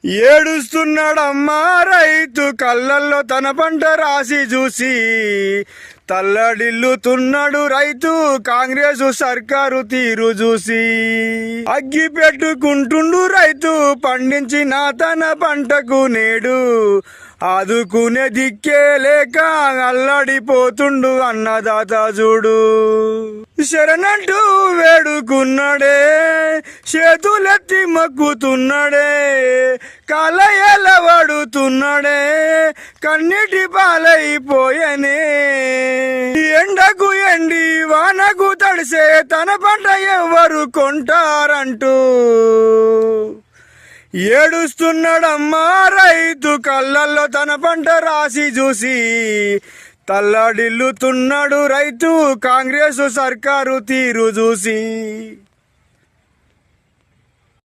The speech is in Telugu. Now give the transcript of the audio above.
ఏడుస్తున్నాడమ్మా రైతు కళ్ళల్లో తన పంట రాసి చూసి తల్లడిల్లుతున్నాడు రైతు కాంగ్రెస్ సర్కారు తీరు చూసి అగ్గి పెట్టుకుంటుండు రైతు పండించిన తన పంటకు నేడు ఆదుకునే దిక్కే లేక అల్లాడిపోతుండు అన్నదాత చూడు శరణంటూ వేడుకున్నాడే చేతులెత్తి మక్కుతున్నాడే కాలయల పడుతున్నాడే కన్నీటి పాలైపోయనే ఎండకు ఎండి వానకు తడిసే తన పంట ఎవరు కొంటారంటూ ఏడుస్తున్నాడమ్మా రైతు కళ్ళల్లో తన పంట రాసి చూసి తల్లడిల్లుతున్నాడు రైతు కాంగ్రెస్ సర్కారు తీరు చూసి.